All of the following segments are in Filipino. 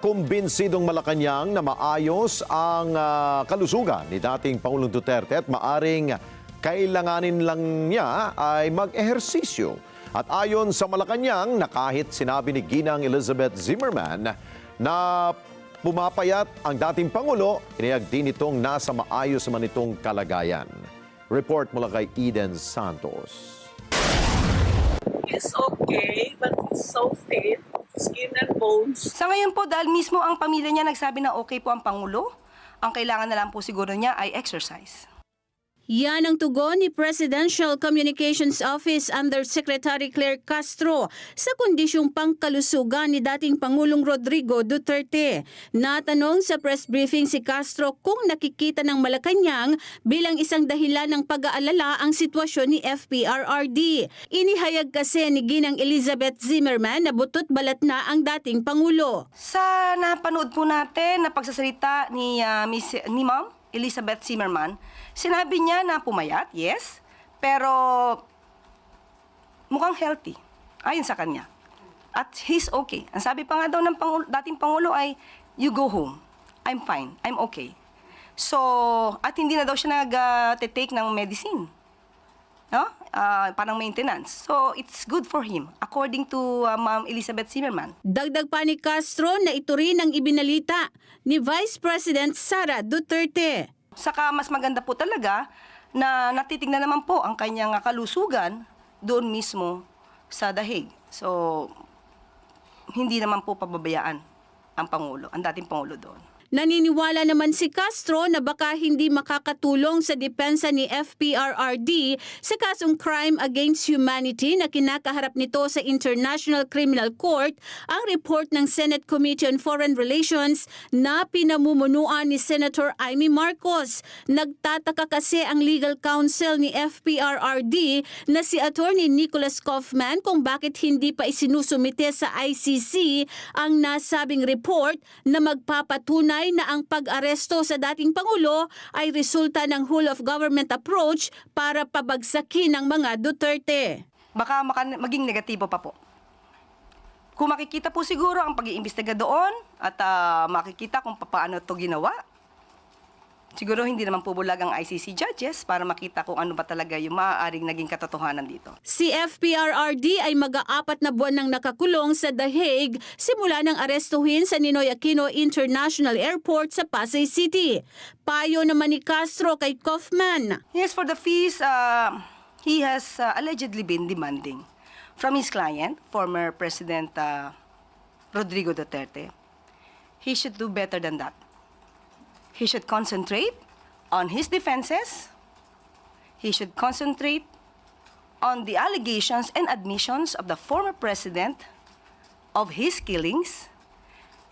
Kumbinsidong Malacanang na maayos ang kalusugan ni dating Pangulong Duterte at maaring kailanganin lang niya ay mag-ehersisyo. At ayon sa Malacanang na kahit sinabi ni Ginang Elizabeth Zimmerman na pumapayat ang dating Pangulo, inihayag din itong nasa maayos man itong kalagayan. Report mula kay Eden Santos. He's okay, but he's so fit. Skin and bones. Sa ngayon po, dahil mismo ang pamilya niya nagsabi na okay po ang Pangulo, ang kailangan na lang po siguro niya ay exercise. Yan ang tugon ni Presidential Communications Office Undersecretary Claire Castro sa kondisyong pangkalusugan ni dating Pangulong Rodrigo Duterte. Natanong sa press briefing si Castro kung nakikita ng Malacanang bilang isang dahilan ng pag-aalala ang sitwasyon ni FPRRD. Inihayag kasi ni Ginang Elizabeth Zimmerman na butot balat na ang dating Pangulo. Sa napanood po natin na pagsasalita ni Ma'am Elizabeth Zimmerman, sinabi niya na pumayat, yes, pero mukhang healthy, ayon sa kanya. At he's okay. Ang sabi pa nga daw ng dating Pangulo ay, you go home. I'm fine. I'm okay. So, at hindi na daw siya nag-take ng medicine. No? Parang maintenance. So, it's good for him, according to Ma'am Elizabeth Zimmerman. Dagdag pa ni Castro na ito rin ang ibinalita ni Vice President Sara Duterte. Saka mas maganda po talaga na natitignan naman po ang kanyang kalusugan doon mismo sa The Hague. So, hindi naman po pababayaan ang Pangulo, ang dating Pangulo doon. Naniniwala naman si Castro na baka hindi makakatulong sa depensa ni FPRRD sa kasong crime against humanity na kinakaharap nito sa International Criminal Court ang report ng Senate Committee on Foreign Relations na pinamumunuan ni Senator Amy Marcos. Nagtataka kasi ang legal counsel ni FPRRD na si Attorney Nicholas Kaufman kung bakit hindi pa isinusumite sa ICC ang nasabing report na magpapatunay na ang pag-aresto sa dating Pangulo ay resulta ng whole of government approach para pabagsakin ng mga Duterte. Baka maging negatibo pa po. Kung makikita po siguro ang pag-iimbestiga doon at makikita kung paano ito ginawa, siguro hindi naman po bulag ang ICC judges para makita kung ano ba talaga yung maaaring naging katotohanan dito. Si FPRRD ay mag-aapat na buwan nang nakakulong sa The Hague simula nang arestuhin sa Ninoy Aquino International Airport sa Pasay City. Payo naman ni Castro kay Kaufman. Yes, for the fees, he has allegedly been demanding from his client, former President Rodrigo Duterte. He should do better than that. He should concentrate on his defenses. He should concentrate on the allegations and admissions of the former president of his killings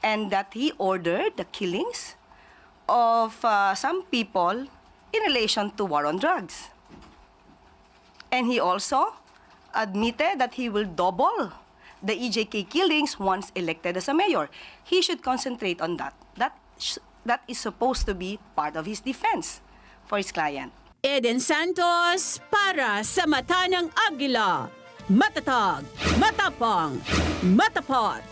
and that he ordered the killings of some people in relation to war on drugs. And he also admitted that he will double the EJK killings once elected as a mayor. He should concentrate on that. That is supposed to be part of his defense for his client. Eden Santos para sa Mata ng Agila. Matatag, matapang, matapat.